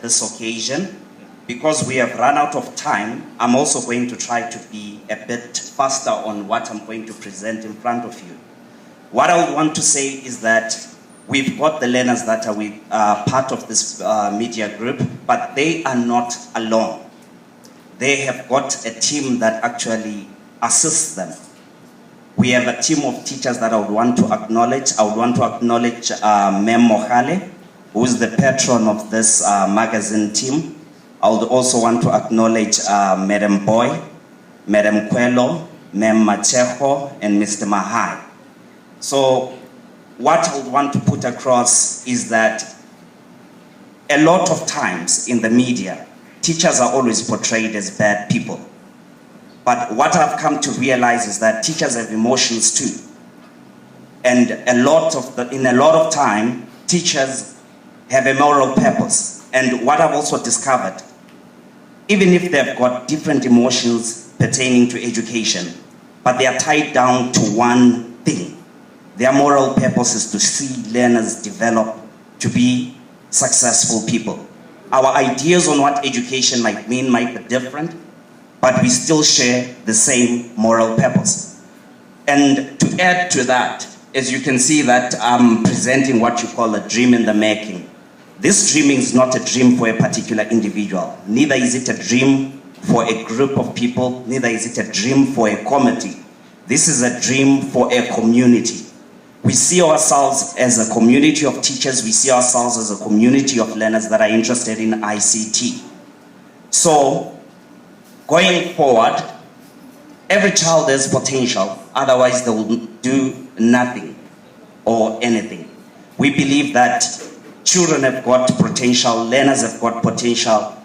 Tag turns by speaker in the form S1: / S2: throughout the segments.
S1: this occasion. Because we have run out of time, I'm also going to try to be a bit faster on what I'm going to present in front of you. What I want to say is that we've got the learners that are part of this media group, but they are not alone. They have got a team that actually assists them. We have a team of teachers that I would want to acknowledge. I would want to acknowledge Mem Mohale, who is the patron of this magazine team. I would also want to acknowledge Madam Boy, Madam Kwelo, Mem Machejo, and Mr. Mahai. So what I would want to put across is that a lot of times in the media, teachers are always portrayed as bad people. But what I've come to realize is that teachers have emotions too. And in a lot of time, teachers have a moral purpose. And what I've also discovered, even if they've got different emotions pertaining to education, but they are tied down to one thing. Their moral purpose is to see learners develop to be successful people. Our ideas on what education might mean might be different, but we still share the same moral purpose. And to add to that, as you can see that I'm presenting what you call a dream in the making. This dreaming is not a dream for a particular individual. Neither is it a dream for a group of people. Neither is it a dream for a committee. This is a dream for a community. We see ourselves as a community of teachers. We see ourselves as a community of learners that are interested in ICT. So, going forward, every child has potential. Otherwise, they will do nothing or anything. We believe that children have got potential, learners have got potential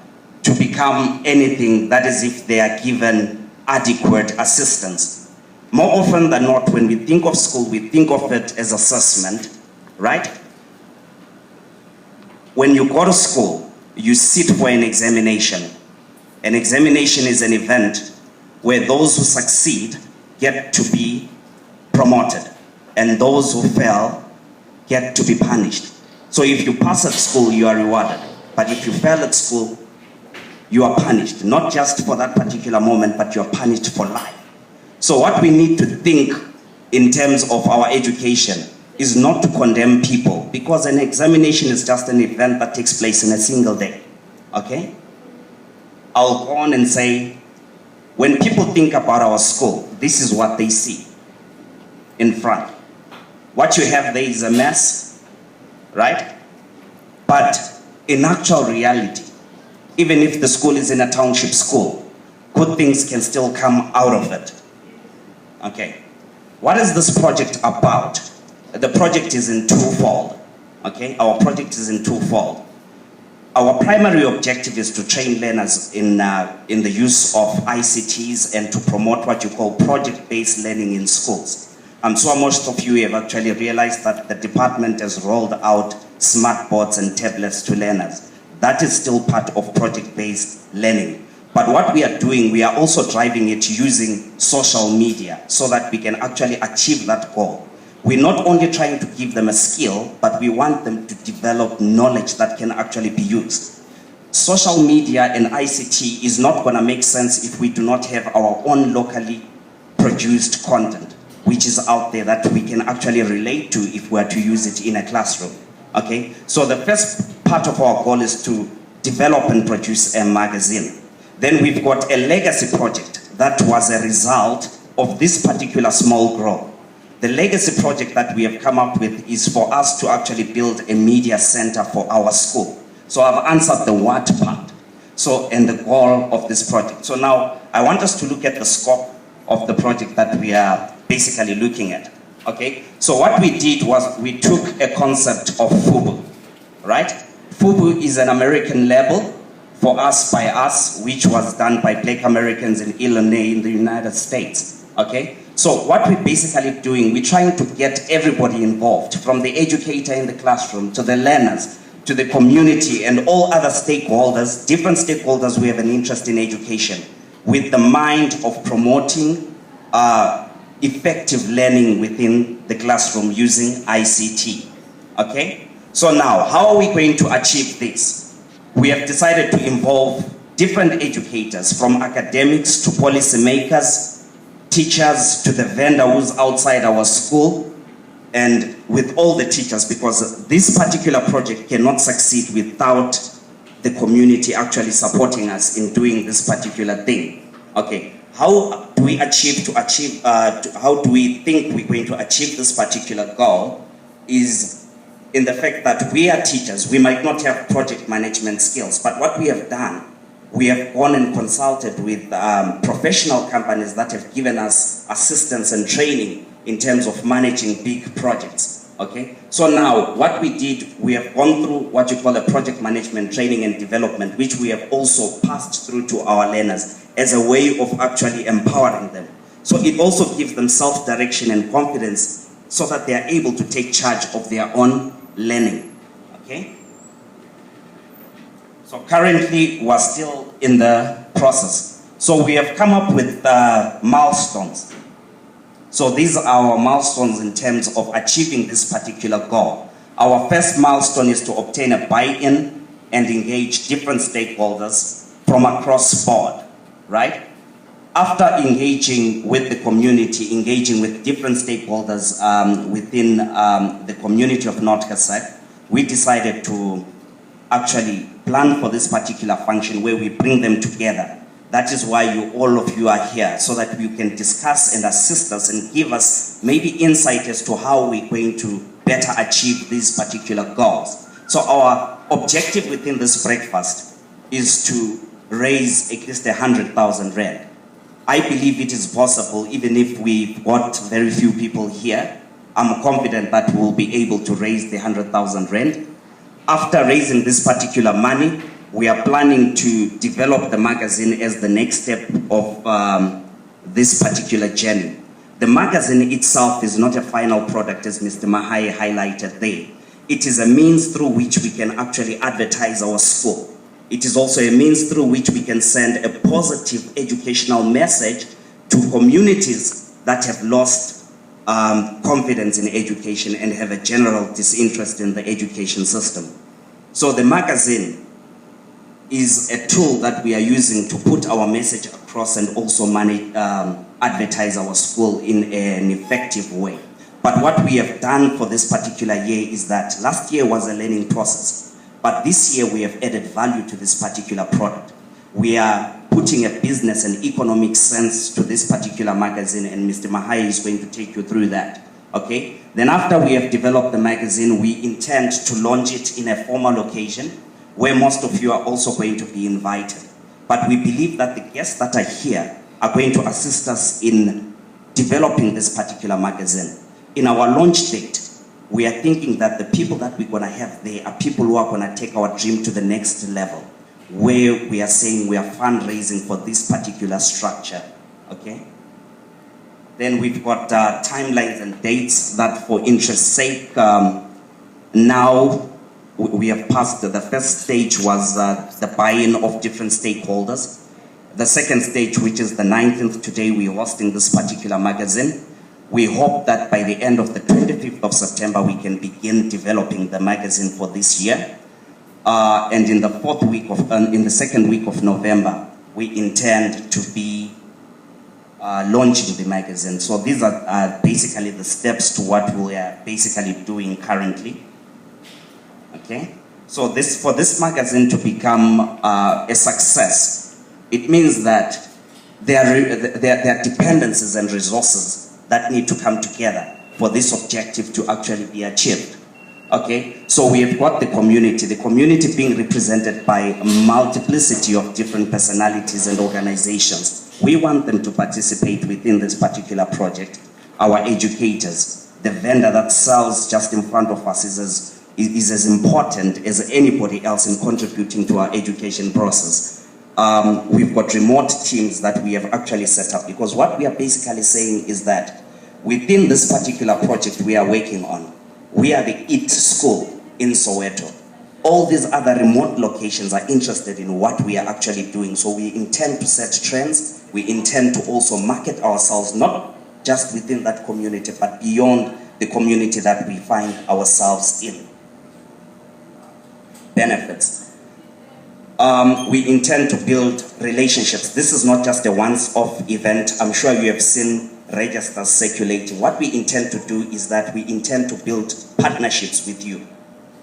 S1: to become anything, that is if they are given adequate assistance. More often than not, when we think of school, we think of it as assessment, right? When you go to school, you sit for an examination. An examination is an event where those who succeed get to be promoted, and those who fail get to be punished. So if you pass at school, you are rewarded. But if you fail at school, you are punished. Not just for that particular moment, but you are punished for life. So what we need to think in terms of our education is not to condemn people, because an examination is just an event that takes place in a single day, okay? I'll go on and say, when people think about our school, this is what they see in front. What you have there is a mess, right? But in actual reality, even if the school is in a township school, good things can still come out of it. Okay, what is this project about? The project is in twofold, okay? Our project is in twofold. Our primary objective is to train learners in the use of ICTs and to promote what you call project-based learning in schools. I'm sure most of you have actually realized that the department has rolled out smart boards and tablets to learners. That is still part of project-based learning. But what we are doing, we are also driving it using social media so that we can actually achieve that goal. We're not only trying to give them a skill, but we want them to develop knowledge that can actually be used. Social media and ICT is not going to make sense if we do not have our own locally produced content, which is out there that we can actually relate to if we are to use it in a classroom. Okay, so the first part of our goal is to develop and produce a magazine. Then we've got a legacy project that was a result of this particular small growth. The legacy project that we have come up with is for us to actually build a media center for our school. So I've answered the what part, and the goal of this project. So now I want us to look at the scope of the project that we are basically looking at. Okay, so what we did was we took a concept of FUBU, right? FUBU is an American label for us by us, which was done by Black Americans in Illinois in the United States, okay? So what we're basically doing, we're trying to get everybody involved, from the educator in the classroom to the learners, to the community and all other stakeholders, different stakeholders who have an interest in education, with the mind of promoting effective learning within the classroom using ICT, okay? So now, how are we going to achieve this? we have decided to involve different educators, from academics to policymakers, teachers to the vendor who's outside our school, and with all the teachers, because this particular project cannot succeed without the community actually supporting us in doing this particular thing. Okay, how do we how do we think we're going to achieve this particular goal is in the fact that we are teachers. We might not have project management skills, but what we have done, we have gone and consulted with professional companies that have given us assistance and training in terms of managing big projects, okay? So now, what we did, we have gone through what you call a project management training and development, which we have also passed through to our learners as a way of actually empowering them. So it also gives them self-direction and confidence so that they are able to take charge of their own learning, okay? So currently, we're still in the process. So we have come up with milestones. So these are our milestones in terms of achieving this particular goal. Our first milestone is to obtain a buy-in and engage different stakeholders from across board, right? After engaging with the community, engaging with different stakeholders within the community of Noordgesig, we decided to actually plan for this particular function where we bring them together. That is why all of you are here, so that you can discuss and assist us and give us maybe insight as to how we're going to better achieve these particular goals. So our objective within this breakfast is to raise at least 100,000 rand. I believe it is possible, even if we've got very few people here. I'm confident that we'll be able to raise the 100,000 rand. After raising this particular money, we are planning to develop the magazine as the next step of this particular journey. The magazine itself is not a final product, as Mr. Mahai highlighted there. It is a means through which we can actually advertise our school. It is also a means through which we can send a positive educational message to communities that have lost confidence in education and have a general disinterest in the education system. So the magazine is a tool that we are using to put our message across and also advertise our school in an effective way. But what we have done for this particular year is that last year was a learning process, but this year we have added value to this particular product. We are putting a business and economic sense to this particular magazine, and Mr. Mahai is going to take you through that, okay? Then after we have developed the magazine, we intend to launch it in a formal occasion where most of you are also going to be invited. But we believe that the guests that are here are going to assist us in developing this particular magazine. In our launch date, we are thinking that the people that we're gonna have there are people who are gonna take our dream to the next level, where we are saying we are fundraising for this particular structure, okay? Then we've got timelines and dates that, for interest's sake, now we have passed. The first stage was the buy-in of different stakeholders. The second stage, which is the 19th, today we're hosting this particular magazine. We hope that by the end of the 25th of September, we can begin developing the magazine for this year. And in the second week of November, we intend to be launching the magazine. So these are basically the steps to what we are basically doing currently. Okay, so for this magazine to become a success, it means that there are dependencies and resources that need to come together for this objective to actually be achieved. Okay, so we have got the community being represented by a multiplicity of different personalities and organizations. We want them to participate within this particular project. Our educators, the vendor that sells just in front of us is as important as anybody else in contributing to our education process. We've got remote teams that we have actually set up, because what we are basically saying is that within this particular project we are working on, we are the IT school in Soweto. All these other remote locations are interested in what we are actually doing. So we intend to set trends. We intend to also market ourselves, not just within that community, but beyond the community that we find ourselves in. Benefits. We intend to build relationships. This is not just a once-off event. I'm sure you have seen registers circulating. What we intend to do is that we intend to build partnerships with you.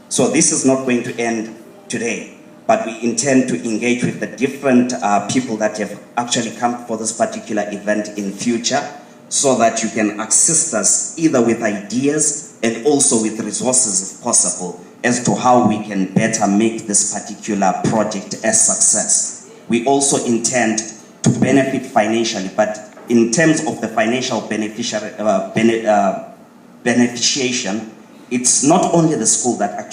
S1: So this is not going to end today, but we intend to engage with the different people that have actually come for this particular event in future, so that you can assist us either with ideas and also with resources if possible, as to how we can better make this particular project a success. We also intend to benefit financially, but in terms of the financial beneficiation, it's not only the school that actually